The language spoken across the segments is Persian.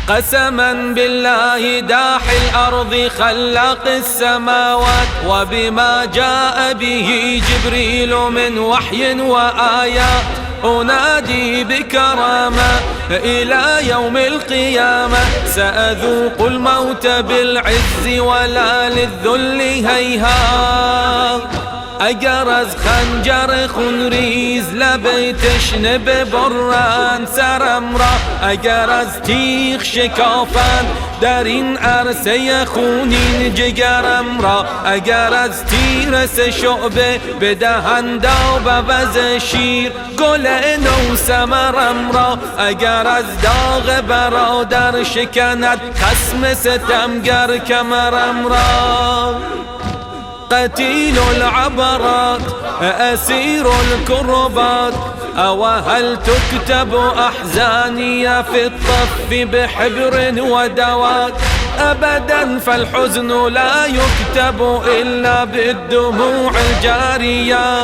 قسما بالله داحي الأرض خلاق السماوات، وبما جاء به جبريل من وحي وآيات، أنادي بكرامة إلى يوم القيامة. سأذوق الموت بالعز ولا للذل هيهات. اگر از خنجر خونریز لب تشنه ببرند سرم را، اگر از تیغ شکافند در این عرصه خونین جگرم را، اگر از تیر سه شعبه بدهند آب عوض شیر گل نو ثمرم را، اگر از داغ برادر شکند خصم ستمگر کمرم را. قتيل العبرات أسير الكربات، أو هل تكتب أحزاني في الطف بحبر ودوات؟ أبدا فالحزن لا يكتب إلا بالدموع الجارية.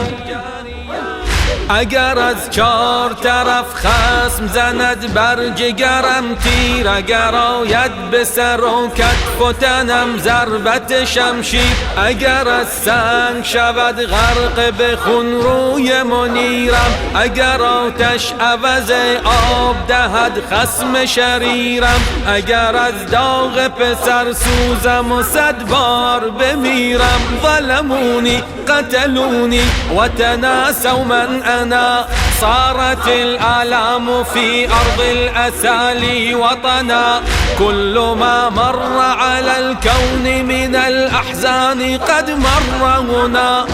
اگر از چار طرف خصم زند بر جگرم تیر، اگر آید به سر و کتف و تنم ضربت شمشیر، اگر از سنگ شود غرق به خون روی منیرم، اگر آتش عوض آب دهد خصم شریرم، اگر از داغ پسر سوزم و 100 بار بمیرم. ظلموني قتلوني وتناسوا من أنا، صارت الآلام في أرض الأسالي وطنا، كل ما مر على الكون من الأحزان قد مر هنا.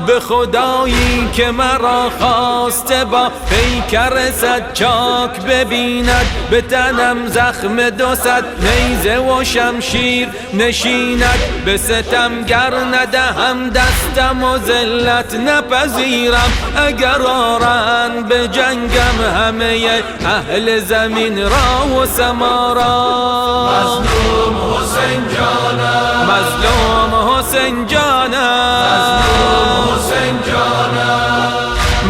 به خدایی که مرا خواسته با پیکر 100 چاک ببیند، به تنم زخم 200 نیزه و شمشیر نشیند، به ستمگر ندهم دستم و ذلت نپذیرم. اگر آرند به جنگم همه اهل زمین را و سما را. مظلوم حسین جانم، مظلوم حسین جانم، مظلوم حسین جانم.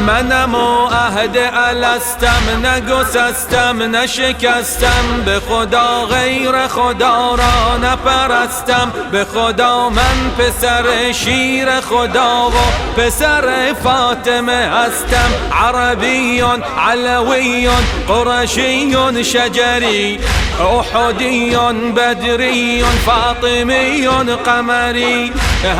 منم و عهد الستم، نگسستم نشکستم، به خدا غیر خدا را نپرستم. به خدا من پسر شیر خدا و پسر فاطمه هستم. عربی علوی قرشی شجری، احدی بدری فاطمی قمری.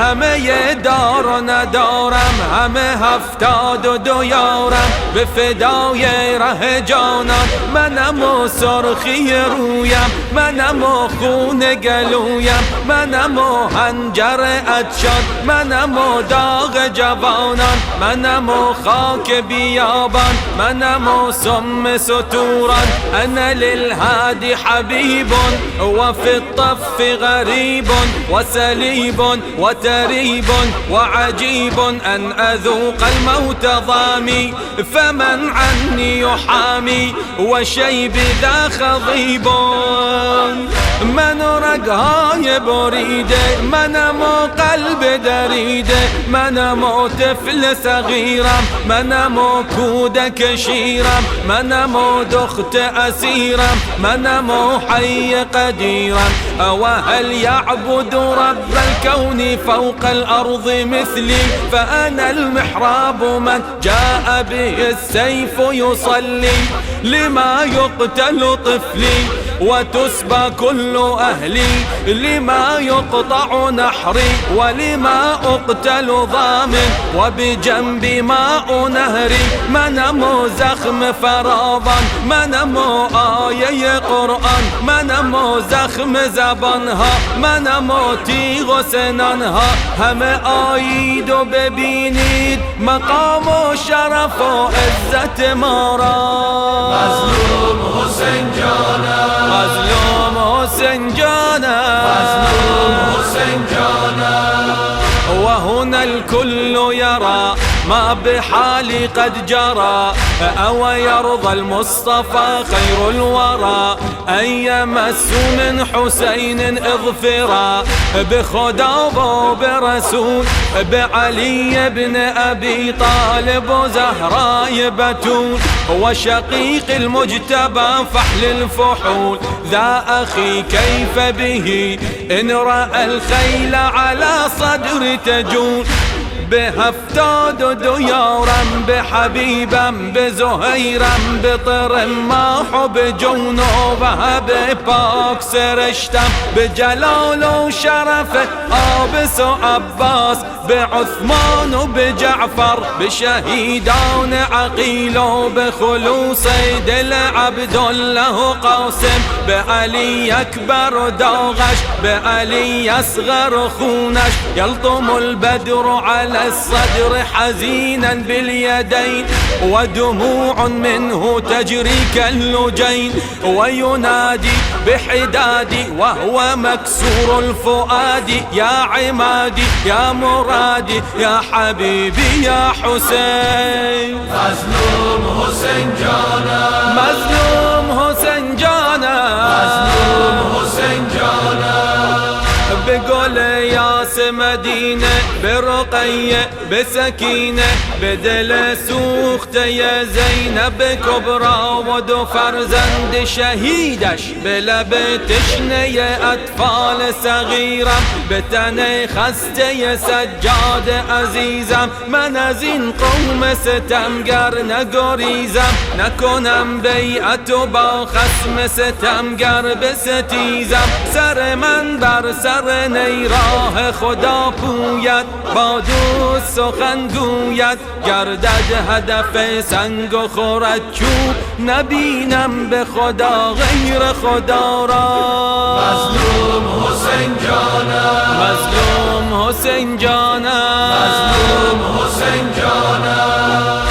همه دار و ندارم، همه 72 یارم، به فدای ره جانان. منم و سرخی رویم، منم و خون گلویم، منم و حنجر عطشان، منم و داغ جوانان، منم و خاک بیابان، منم و سم ستوران. انا للهادي حبيب وفي الطف غريب وسليب وتريب وعجيب أن أذوق الموت ضامي، فمن عني يحامي وشيب ذا خضيب. من رگهای بریده، منم و قلب دریده، منم و طفل صغیرم، منم و کودک شیرم، منم و دخت اسیرم، منم و حی قدیرم. و هل یعبد رب الكون فوق الأرض مثلي؟ فأنا المحراب من جاء به السيف يصلي. لما يقتل طفلي وتسبى كل أهلي؟ لما يقطع نحري ولما أقتل ضامن وبجنب ماء نهري؟ منم زخم فراوان، منم آیه قرآن، منم زخم زبانها، منم تیغ و سنانها. همه آیید و ببینید مقام و شرف و عزت ما را. مظلوم حسین جانم، مظلوم حسین جانم، مظلوم حسین جانم. وهنا الكل يرى ما بحالي قد جرى أو يرضى المصطفى خير الورى أن يمسوا من حسين اظفرا بخدا وبرسول بعلي بن أبي طالب وزهراء بتول وشقيق المجتبى فحل الفحول ذا أخي كيف به إن رأى الخيل على صدر تجول بهفتاد ديارا بحبيبا بزهيرا بطر ما حب جونوبها بباك سرشتم بجلال وشرفه آبس وعباس بعثمان وبجعفر بشهيدان عقيل وبخلوص دل عبد الله قاسم بعلي أكبر داغش بعلي أصغر خونش يلطم البدر على الصدر حزينا باليدين ودموع منه تجري كاللجين وينادي بحدادي وهو مكسور الفؤاد يا عمادي يا مرادي يا حبيبي يا حسين مظلوم حسين جانا مظلوم حسين جانا مظلوم حسين جانا بقول ياس مدينة برقية بسكينة بدل سوخت يا زينب كبرى ودو فرزند شهيدش بلبتشن يا أطفال صغيرة بتني خست يا سجاد عزيزم من ازين قوم ستمگر نگریزم نکنم بیعت با خصم ستمگر بستیزم سر من بر سر نیراه خدا پوید با دوست سخن گوید گردد هدف سنگ و خورد چوب نبینم به خدا غیر خدا را مظلوم حسین جانا مظلوم حسین جانا مظلوم حسین جانا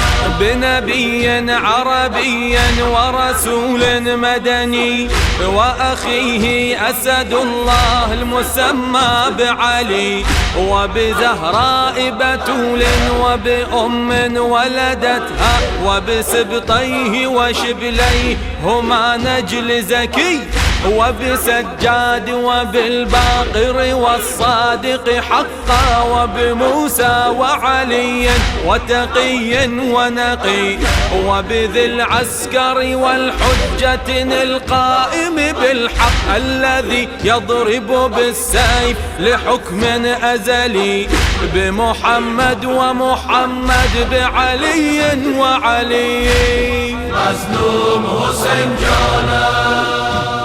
بنبي عربي ورسول مدني وأخيه أسد الله المسمى بعلي وبزهراء بتول وبأم ولدتها وبسبطيه وشبليه هما نجل زكي وبسجاد وبالباقر والصادق حقا وبموسى وعلي وتقي ونقي وبذي العسكر والحجة القائم بالحق الذي يضرب بالسيف لحكم أزلي بمحمد ومحمد بعلي وعلي مظلوم حسین جانا